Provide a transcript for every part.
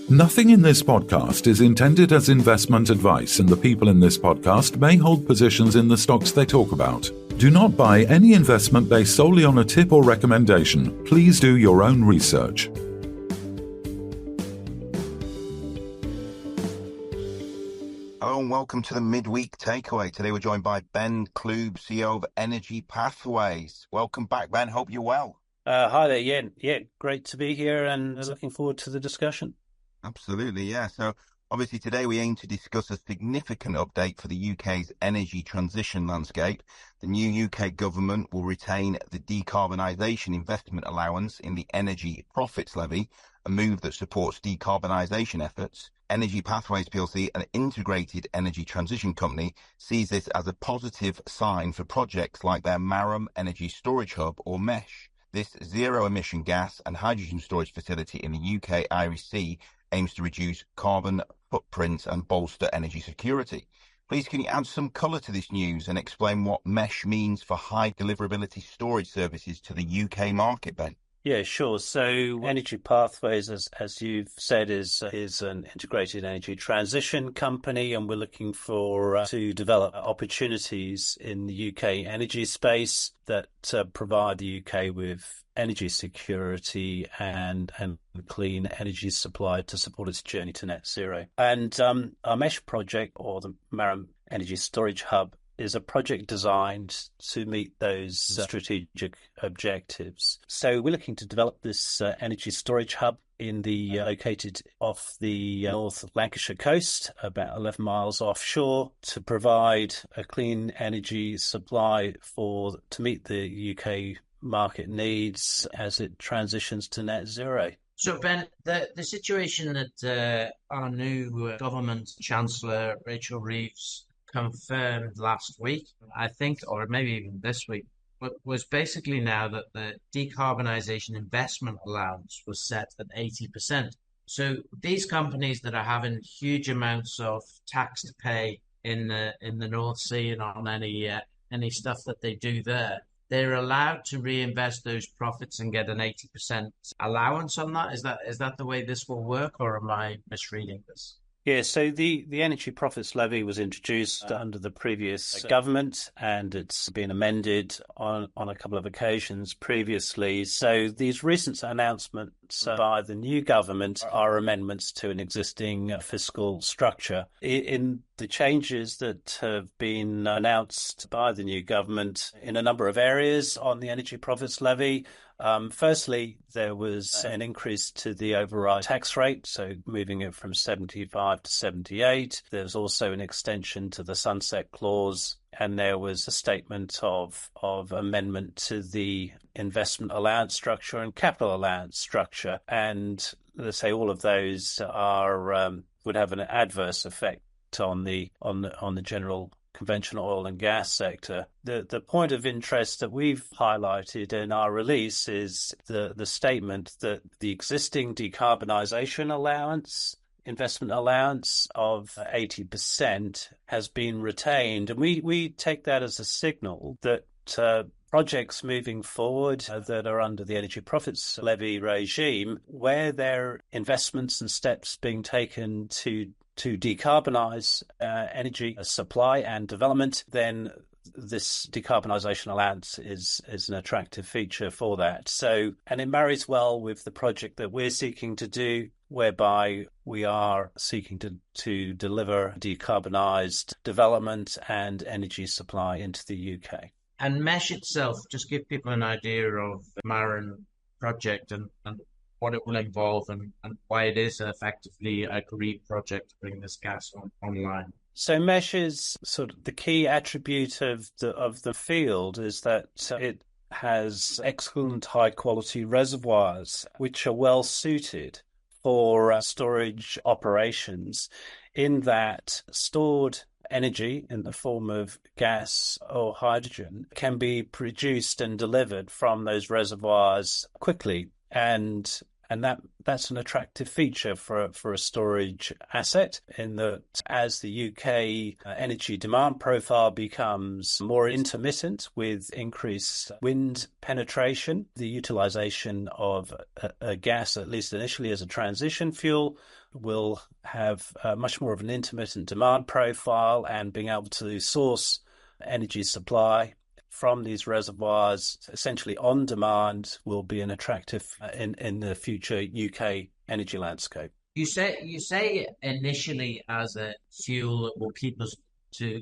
Nothing in this podcast is intended as investment advice, and the people in this podcast may hold positions in the stocks they talk about. Do not buy any investment based solely on a tip or recommendation. Please do your own research. Hello and welcome to the Midweek Takeaway. Today we're joined by Ben Clube, CEO of EnergyPathways. Welcome back, Ben. Hope you're well. Hi there, Ian. Yeah, great to be here and looking forward to the discussion. Absolutely, yeah. So obviously today we aim to discuss a significant update for the UK's energy transition landscape. The new UK government will retain the Decarbonisation Investment Allowance in the Energy Profits Levy, a move that supports decarbonisation efforts. EnergyPathways PLC, an integrated energy transition company, sees this as a positive sign for projects like their Marram Energy Storage Hub, or MESH. This zero-emission gas and hydrogen storage facility in the UK Irish Sea aims to reduce carbon footprint and bolster energy security. Please, can you add some colour to this news and explain what MESH means for high deliverability storage services to the UK market, Ben? Yeah, sure. So Energy Pathways, as you've said, is an integrated energy transition company, and we're looking to develop opportunities in the UK energy space that provide the UK with energy security and clean energy supply to support its journey to net zero. And our MESH project, or the Marram Energy Storage Hub, is a project designed to meet those strategic objectives. So we're looking to develop this energy storage hub located off the North Lancashire coast, about 11 miles offshore, to provide a clean energy supply to meet the UK market needs as it transitions to net zero. So, Ben, the situation that our new government Chancellor, Rachel Reeves, confirmed last week, I think, or maybe even this week, but was basically now that the Decarbonisation Investment Allowance was set at 80%. So these companies that are having huge amounts of tax to pay in the North Sea and on any stuff that they do there, they're allowed to reinvest those profits and get an 80% allowance on that. Is that the way this will work, or am I misreading this? Yeah, so the Energy Profits Levy was introduced under the previous government, and it's been amended on a couple of occasions previously. So these recent announcements by the new government are amendments to an existing fiscal structure. In the changes that have been announced by the new government in a number of areas on the Energy Profits Levy, firstly, there was an increase to the override tax rate, so moving it from 75 to 78. There's also an extension to the sunset clause, and there was a statement of amendment to the investment allowance structure and capital allowance structure. And let's say all of those would have an adverse effect on the general conventional oil and gas sector. The point of interest that we've highlighted in our release is the statement that the existing decarbonisation allowance, investment allowance of 80% has been retained. And we take that as a signal that projects moving forward that are under the Energy Profits Levy regime, where there are investments and steps being taken to decarbonise energy supply and development, then this decarbonisation allowance is an attractive feature for that. So, and it marries well with the project that we're seeking to do, whereby we are seeking to deliver decarbonised development and energy supply into the UK. And MESH itself, just give people an idea of the Marram project and what it will involve and why it is effectively a green project to bring this gas online. So MESH is sort of the key attribute of the field is that it has excellent high quality reservoirs which are well suited for storage operations, in that stored energy in the form of gas or hydrogen can be produced and delivered from those reservoirs quickly and And that's an attractive feature for a storage asset, in that as the UK energy demand profile becomes more intermittent with increased wind penetration, the utilisation of gas, at least initially as a transition fuel, will have much more of an intermittent demand profile, and being able to source energy supply from these reservoirs essentially on demand will be an attractive in the future UK energy landscape. You say initially as a fuel that will keep us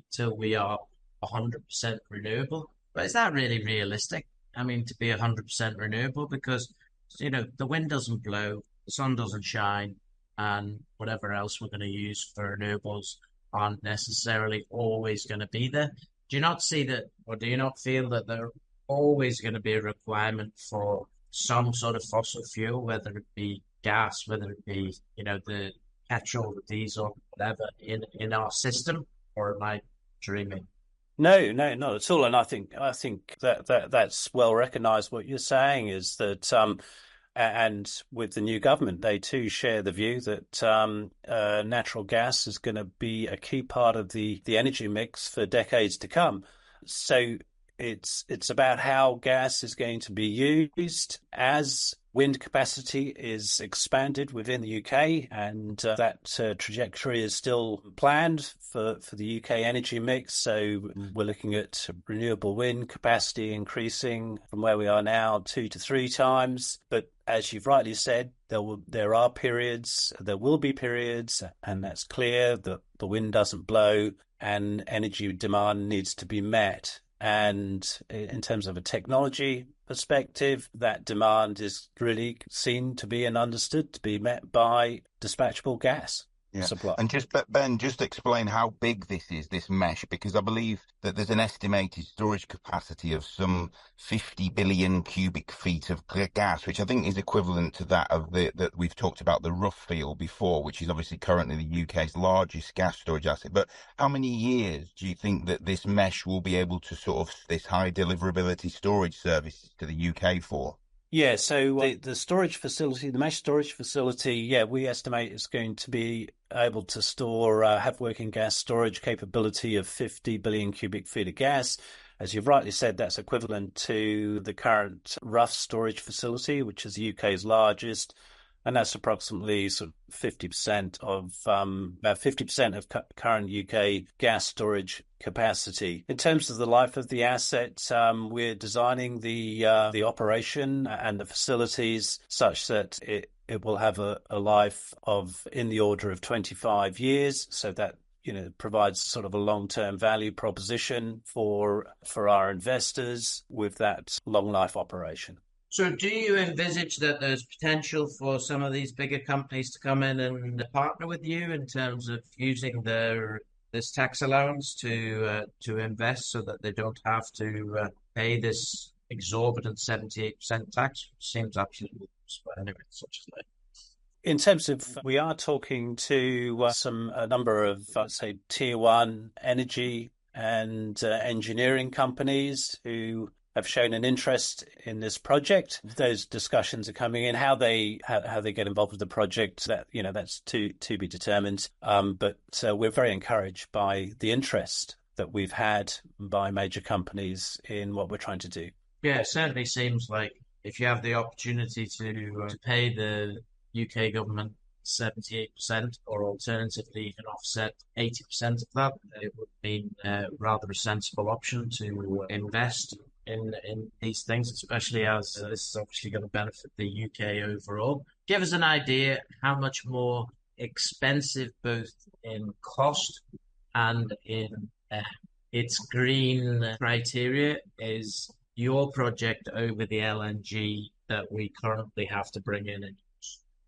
till we are 100% renewable, but is that really realistic? I mean, to be 100% renewable, because the wind doesn't blow, the sun doesn't shine, and whatever else we're going to use for renewables aren't necessarily always going to be there. Do you not see that, or do you not feel that there always going to be a requirement for some sort of fossil fuel, whether it be gas, whether it be, the petrol, the diesel, whatever, in our system? Or am I dreaming? No, not at all. And I think that's well recognised. What you're saying is that, and with the new government, they too share the view that natural gas is going to be a key part of the energy mix for decades to come. So it's about how gas is going to be used as wind capacity is expanded within the UK, and that trajectory is still planned for the UK energy mix. So we're looking at renewable wind capacity increasing from where we are now 2 to 3 times. But as you've rightly said, there will be periods, and that's clear, that the wind doesn't blow and energy demand needs to be met. And in terms of a technology perspective, that demand is really seen to be and understood to be met by dispatchable gas supply. And Ben, just explain how big this mesh, because I believe that there's an estimated storage capacity of some 50 billion cubic feet of gas, which I think is equivalent to that of that we've talked about, the Rough field before, which is obviously currently the UK's largest gas storage asset. But how many years do you think that this mesh will be able to sort of this high deliverability storage services to the UK for? Yeah, so the storage facility, the mesh storage facility, we estimate it's going to be able to store, have working gas storage capability of 50 billion cubic feet of gas. As you've rightly said, that's equivalent to the current Rough storage facility, which is the UK's largest. And that's approximately sort of 50% of about 50% of current UK gas storage capacity. In terms of the life of the asset, we're designing the operation and the facilities such that it will have a life of in the order of 25 years. So that provides sort of a long-term value proposition for our investors with that long life operation. So do you envisage that there's potential for some of these bigger companies to come in and partner with you in terms of using this tax allowance to invest, so that they don't have to pay this exorbitant 78% tax, which seems absolutely useless, but anyway, such as that. In terms of, we are talking to a number of, let's say, tier one energy and engineering companies who have shown an interest in this project. Those discussions are coming in. How they get involved with the project, that's to be determined. But we're very encouraged by the interest that we've had by major companies in what we're trying to do. Yeah, it certainly seems like if you have the opportunity to pay the UK government 78%, or alternatively even offset 80% of that, it would be rather a sensible option to invest in these things, especially as this is obviously going to benefit the UK overall. Give us an idea how much more expensive, both in cost and in its green criteria, is your project over the LNG that we currently have to bring in?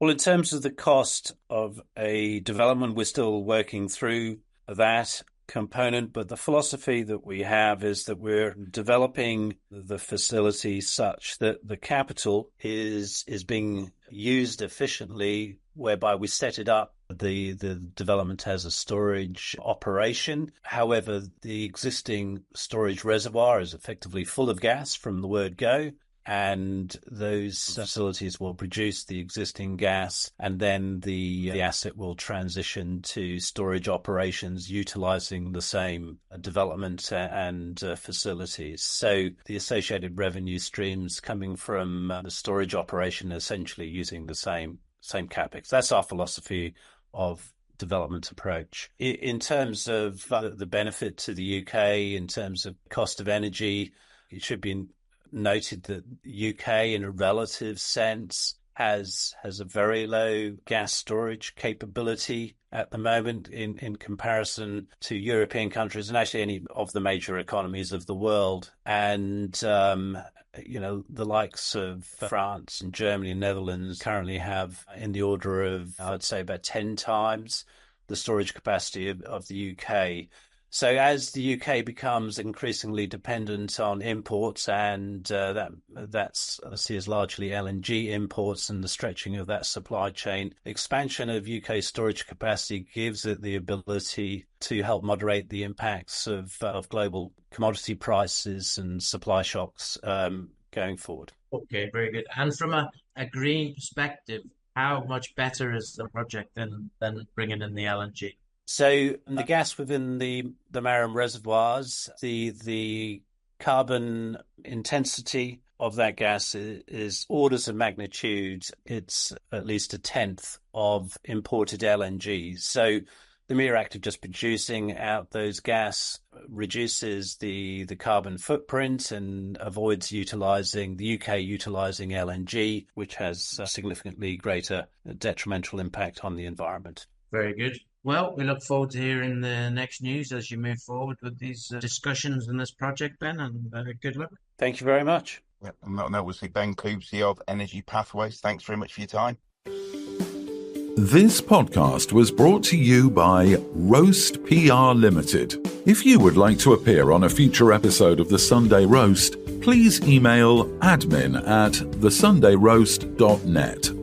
Well, in terms of the cost of a development, we're still working through that component, but the philosophy that we have is that we're developing the facility such that the capital is being used efficiently, whereby we set it up, the development as a storage operation. However, the existing storage reservoir is effectively full of gas from the word go. and those facilities will produce the existing gas, and then the asset will transition to storage operations utilizing the same development and facilities. So the associated revenue streams coming from the storage operation essentially using the same capex. That's our philosophy of development approach. In terms of the benefit to the UK, in terms of cost of energy, it should be noted that the UK, in a relative sense, has a very low gas storage capability at the moment in comparison to European countries and actually any of the major economies of the world. And, the likes of France and Germany and Netherlands currently have in the order of, I would say, about 10 times the storage capacity of the UK. So as the UK becomes increasingly dependent on imports, and that's obviously is largely LNG imports and the stretching of that supply chain, expansion of UK storage capacity gives it the ability to help moderate the impacts of global commodity prices and supply shocks going forward. Okay, very good. And from a green perspective, how much better is the project than bringing in the LNG? So the gas within the Marram reservoirs, the carbon intensity of that gas is orders of magnitude. It's at least a tenth of imported LNG. So the mere act of just producing out those gas reduces the carbon footprint and avoids the UK utilizing LNG, which has a significantly greater detrimental impact on the environment. Very good. Well, we look forward to hearing the next news as you move forward with these discussions in this project, Ben, and good luck. Thank you very much. Yeah, and that was Ben Clube, CEO of Energy Pathways. Thanks very much for your time. This podcast was brought to you by Roast PR Limited. If you would like to appear on a future episode of The Sunday Roast, please email admin@thesundayroast.net.